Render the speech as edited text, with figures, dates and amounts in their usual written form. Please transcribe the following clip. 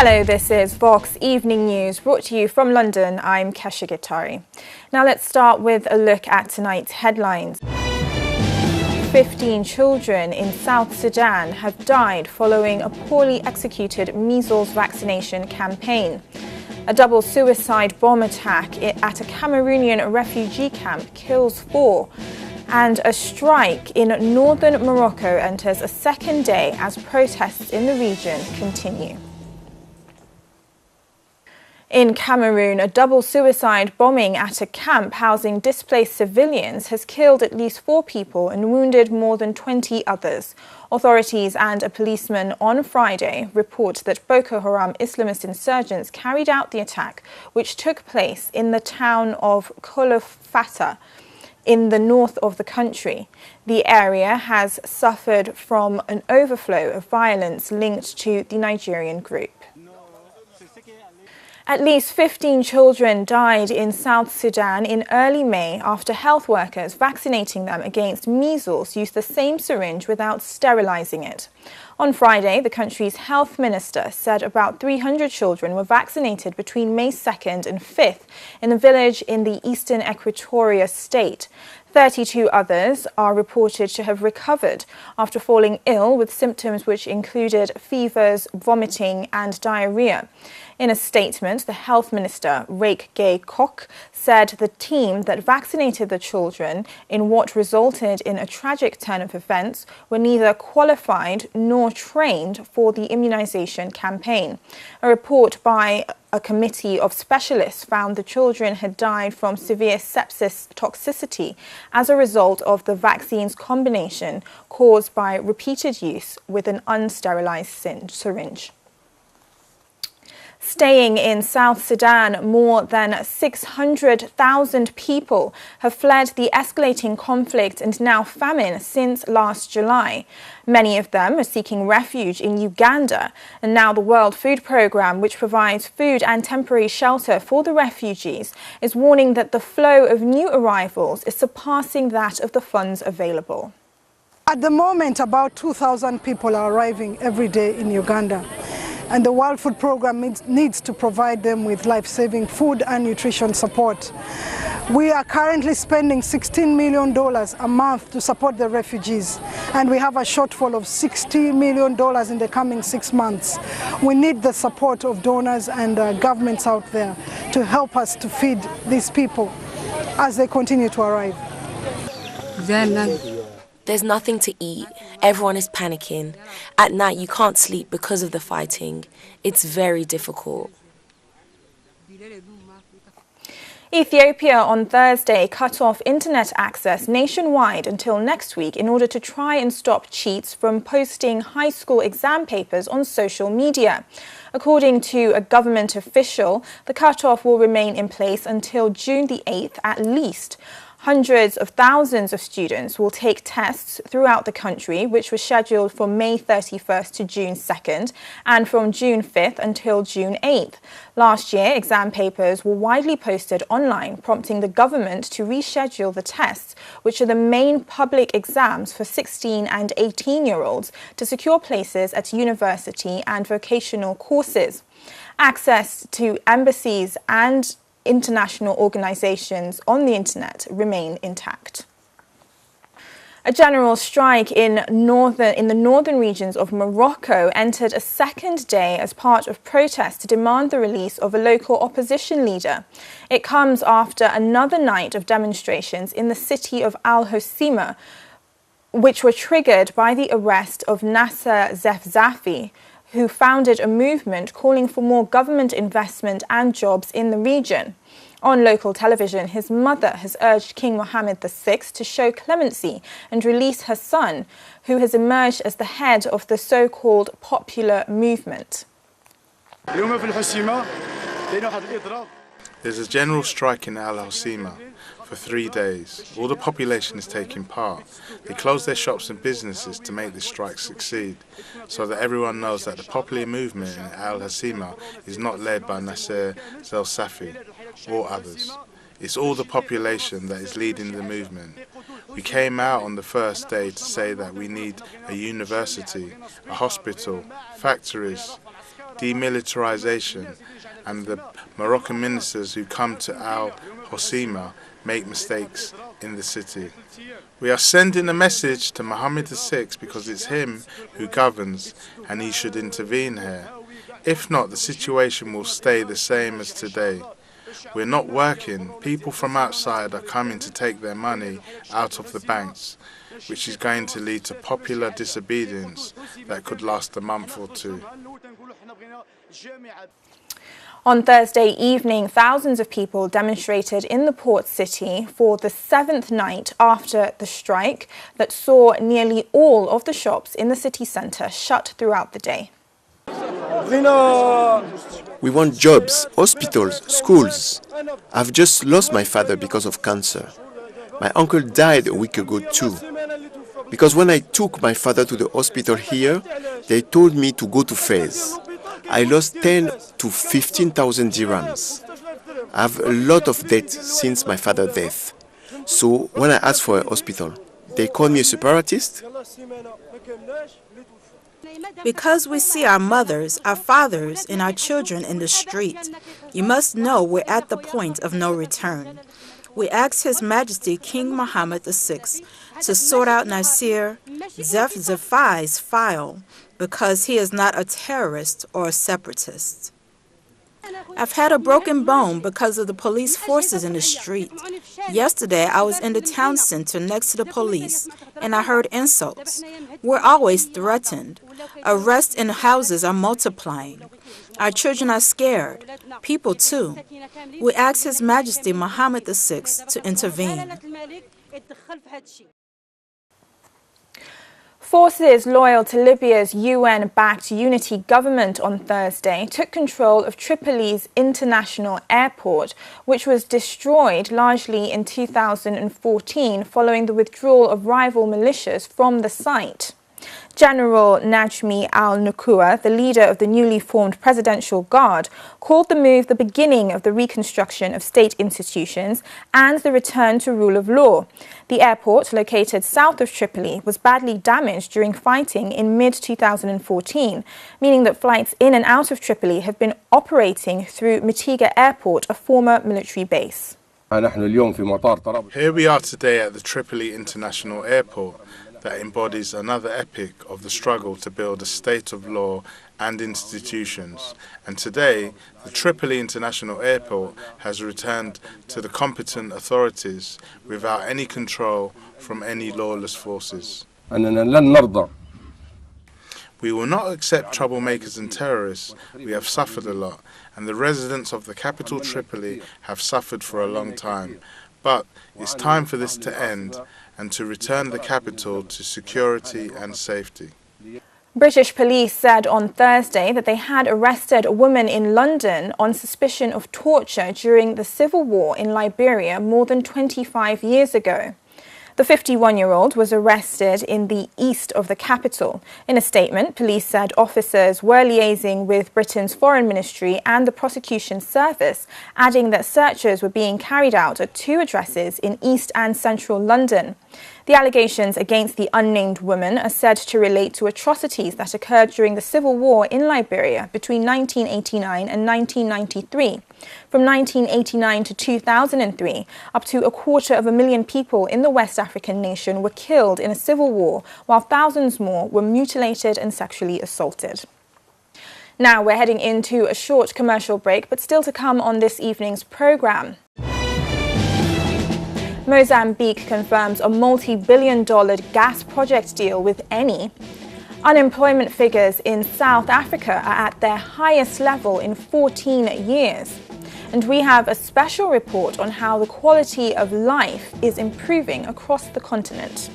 Hello, this is Vox Evening News, brought to you from London. I'm Kesha Gitari. Now let's start with a look at tonight's headlines. 15 children in South Sudan have died following a poorly executed measles vaccination campaign. A double suicide bomb attack at a Cameroonian refugee camp kills 4. And a strike in northern Morocco enters a second day as protests in the region continue. In Cameroon, a double suicide bombing at a camp housing displaced civilians has killed at least 4 people and wounded more than 20 others. Authorities and a policeman on Friday report that Boko Haram Islamist insurgents carried out the attack, which took place in the town of Kolofata in the north of the country. The area has suffered from an overflow of violence linked to the Nigerian group. At least 15 children died in South Sudan in early May after health workers vaccinating them against measles used the same syringe without sterilizing it. On Friday, the country's health minister said about 300 children were vaccinated between May 2nd and 5th in a village in the eastern Equatoria state. 32 others are reported to have recovered after falling ill with symptoms which included fevers, vomiting and diarrhea. In a statement, the health minister, Rake Gay Kok, said the team that vaccinated the children in what resulted in a tragic turn of events were neither qualified nor trained for the immunization campaign. A report by a committee of specialists found the children had died from severe sepsis toxicity as a result of the vaccine's combination caused by repeated use with an unsterilized syringe. Staying in South Sudan, more than 600,000 people have fled the escalating conflict and now famine since last July. Many of them are seeking refuge in Uganda, and now the World Food Programme, which provides food and temporary shelter for the refugees, is warning that the flow of new arrivals is surpassing that of the funds available. At the moment, about 2,000 people are arriving every day in Uganda. And the World Food Programme needs to provide them with life-saving food and nutrition support. We are currently spending $16 million a month to support the refugees, and we have a shortfall of $60 million in the coming 6 months. We need the support of donors and governments out there to help us to feed these people as they continue to arrive. There's nothing to eat. Everyone is panicking. At night, you can't sleep because of the fighting. It's very difficult. Ethiopia on Thursday cut off internet access nationwide until next week in order to try and stop cheats from posting high school exam papers on social media. According to a government official, the cutoff will remain in place until June the 8th at least. Hundreds of thousands of students will take tests throughout the country, which was scheduled for May 31st to June 2nd and from June 5th until June 8th. Last year, exam papers were widely posted online, prompting the government to reschedule the tests, which are the main public exams for 16 and 18-year-olds, to secure places at university and vocational courses. Access to embassies and international organizations on the internet remain intact. A general strike in the northern regions of Morocco entered a second day as part of protests to demand the release of a local opposition leader. It comes after another night of demonstrations in the city of Al Hoceima, which were triggered by the arrest of Nasser Zefzafi, who founded a movement calling for more government investment and jobs in the region. On local television, his mother has urged King Mohammed VI to show clemency and release her son, who has emerged as the head of the so-called popular movement. There's a general strike in Al Hoceima for 3 days. All the population is taking part. They close their shops and businesses to make the strike succeed, so that everyone knows that the popular movement in Al Hoceima is not led by Nasser Zefzafi or others. It's all the population that is leading the movement. We came out on the first day to say that we need a university, a hospital, factories, demilitarization, and the Moroccan ministers who come to Al Hoceima make mistakes in the city. We are sending a message to Mohammed VI because it's him who governs and he should intervene here. If not, the situation will stay the same as today. We're not working. People from outside are coming to take their money out of the banks, which is going to lead to popular disobedience that could last a month or two. On Thursday evening, thousands of people demonstrated in the port city for the 7th night after the strike that saw nearly all of the shops in the city centre shut throughout the day. We want jobs, hospitals, schools. I've just lost my father because of cancer. My uncle died a week ago too. Because when I took my father to the hospital here, they told me to go to Fez. I lost 10 to 15,000 dirhams. I have a lot of debt since my father's death. So when I asked for a hospital, they called me a separatist. Because we see our mothers, our fathers, and our children in the street, you must know we're at the point of no return. We asked His Majesty King Mohammed VI to sort out Nasir Zefzefai's file because he is not a terrorist or a separatist. I've had a broken bone because of the police forces in the street. Yesterday, I was in the town center next to the police, and I heard insults. We're always threatened. Arrests in houses are multiplying. Our children are scared. People, too. We asked His Majesty Mohammed VI to intervene. Forces loyal to Libya's UN-backed unity government on Thursday took control of Tripoli's international airport, which was destroyed largely in 2014 following the withdrawal of rival militias from the site. General Najmi al-Nukua, the leader of the newly formed Presidential Guard, called the move the beginning of the reconstruction of state institutions and the return to rule of law. The airport, located south of Tripoli, was badly damaged during fighting in mid-2014, meaning that flights in and out of Tripoli have been operating through Mitiga Airport, a former military base. Here we are today at the Tripoli International Airport, that embodies another epic of the struggle to build a state of law and institutions. And today, the Tripoli International Airport has returned to the competent authorities without any control from any lawless forces. We will not accept troublemakers and terrorists. We have suffered a lot, and the residents of the capital Tripoli have suffered for a long time. But it's time for this to end and to return the capital to security and safety. British police said on Thursday that they had arrested a woman in London on suspicion of torture during the civil war in Liberia more than 25 years ago. The 51-year-old was arrested in the east of the capital. In a statement, police said officers were liaising with Britain's Foreign Ministry and the Prosecution Service, adding that searches were being carried out at 2 addresses in East and Central London. The allegations against the unnamed woman are said to relate to atrocities that occurred during the civil war in Liberia between 1989 and 1993. From 1989 to 2003, up to 250,000 people in the West African nation were killed in a civil war, while thousands more were mutilated and sexually assaulted. Now we're heading into a short commercial break, but still to come on this evening's programme. Mozambique confirms a multi-billion-dollar gas project deal with Eni. Unemployment figures in South Africa are at their highest level in 14 years. And we have a special report on how the quality of life is improving across the continent.